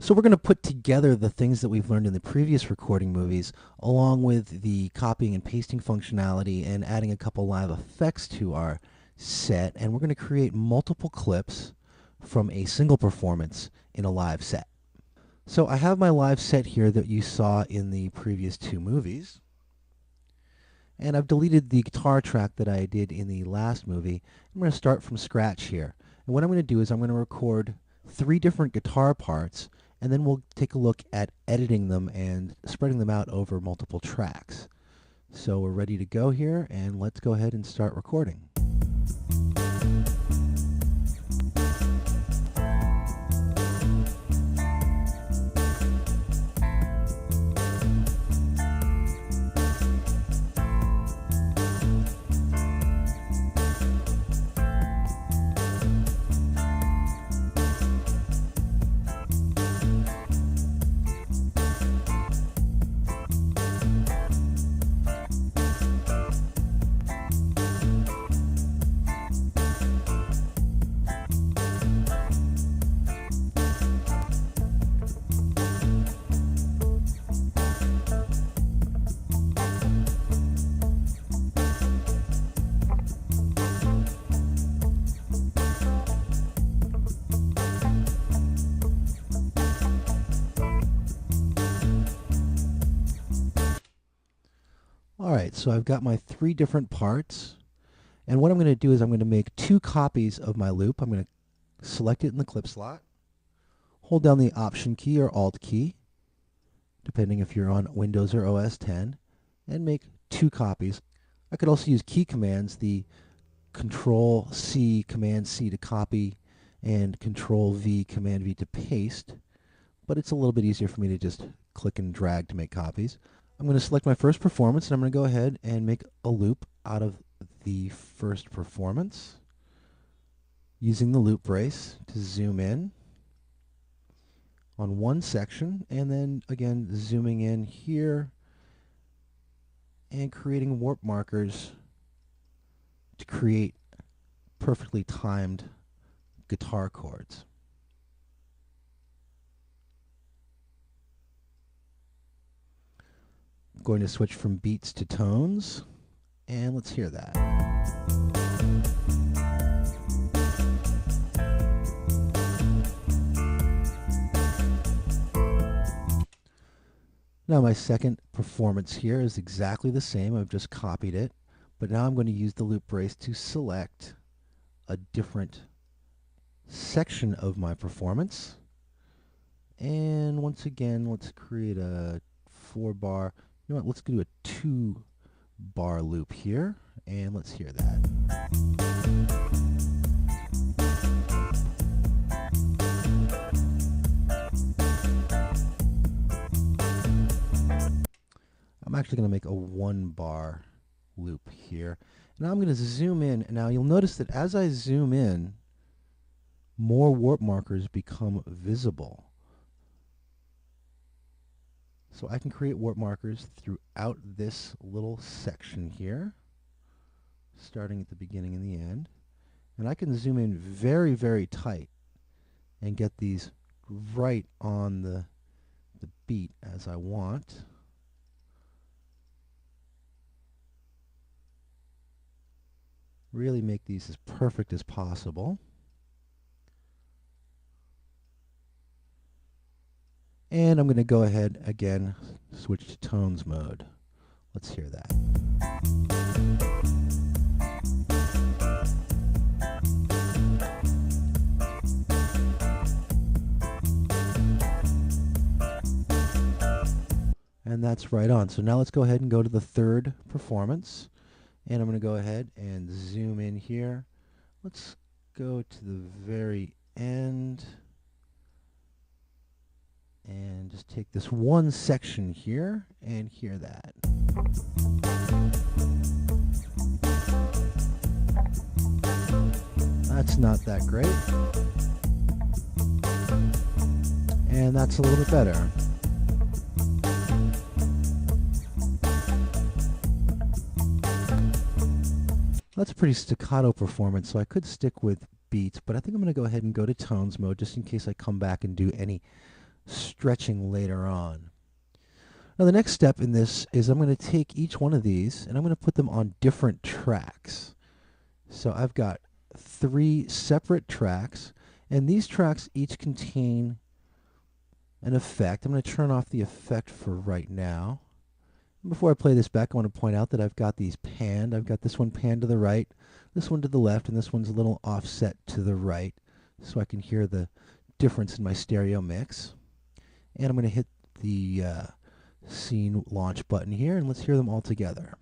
So we're going to put together the things that we've learned in the previous recording movies, along with the copying and pasting functionality and adding a couple live effects to our set, and we're going to create multiple clips from a single performance in a live set. So I have my live set here that you saw in the previous two movies, and I've deleted the guitar track that I did in the last movie. I'm going to start from scratch here, and what I'm going to do is I'm going to record 3 different guitar parts, and then we'll take a look at editing them and spreading them out over multiple tracks. So we're ready to go here, and let's go ahead and start recording. Alright, so I've got my 3 different parts, and what I'm going to do is I'm going to make 2 copies of my loop. I'm going to select it in the clip slot, hold down the Option key or Alt key, depending if you're on Windows or OS 10, and make 2 copies. I could also use key commands, the Control C, Command C to copy, and Control V, Command V to paste, but it's a little bit easier for me to just click and drag to make copies. I'm going to select my first performance, and I'm going to go ahead and make a loop out of the first performance using the loop brace to zoom in on one section, and then again zooming in here and creating warp markers to create perfectly timed guitar chords. I'm going to switch from beats to tones, and let's hear that. Now my second performance here is exactly the same. I've just copied it, but now I'm going to use the loop brace to select a different section of my performance. And once again, let's create a 4-bar. You know what, let's do a 2-bar loop here, and let's hear that. I'm actually going to make a 1-bar loop here. Now I'm going to zoom in. Now you'll notice that as I zoom in, more warp markers become visible. So I can create warp markers throughout this little section here, starting at the beginning and the end. And I can zoom in very, very tight and get these right on the beat as I want. Really make these as perfect as possible. And I'm going to go ahead again, switch to tones mode. Let's hear that. And that's right on. So now let's go ahead and go to the third performance. And I'm going to go ahead and zoom in here. Let's go to the very end and just take this one section here and hear that. That's not that great. And that's a little bit better. That's a pretty staccato performance, so I could stick with beats, but I think I'm going to go ahead and go to tones mode just in case I come back and do any stretching later on. Now the next step in this is I'm going to take each one of these and I'm going to put them on different tracks. So I've got 3 separate tracks, and these tracks each contain an effect. I'm going to turn off the effect for right now. Before I play this back, I want to point out that I've got these panned. I've got this one panned to the right, this one to the left, and this one's a little offset to the right, so I can hear the difference in my stereo mix. And I'm going to hit the scene launch button here, and let's hear them all together.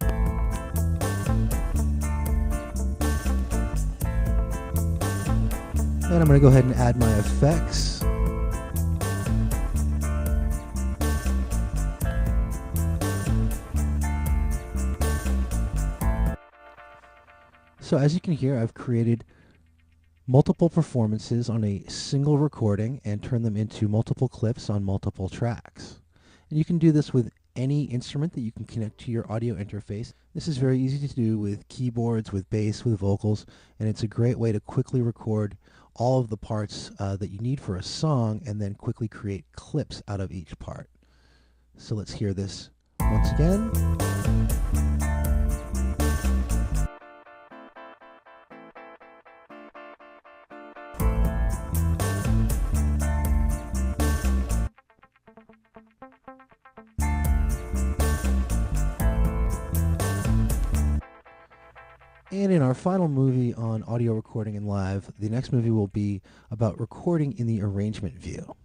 And I'm going to go ahead and add my effects. So as you can hear, I've created multiple performances on a single recording and turned them into multiple clips on multiple tracks. And you can do this with any instrument that you can connect to your audio interface. This is very easy to do with keyboards, with bass, with vocals, and it's a great way to quickly record all of the parts that you need for a song and then quickly create clips out of each part. So let's hear this once again. And in our final movie on audio recording and live, the next movie will be about recording in the arrangement view.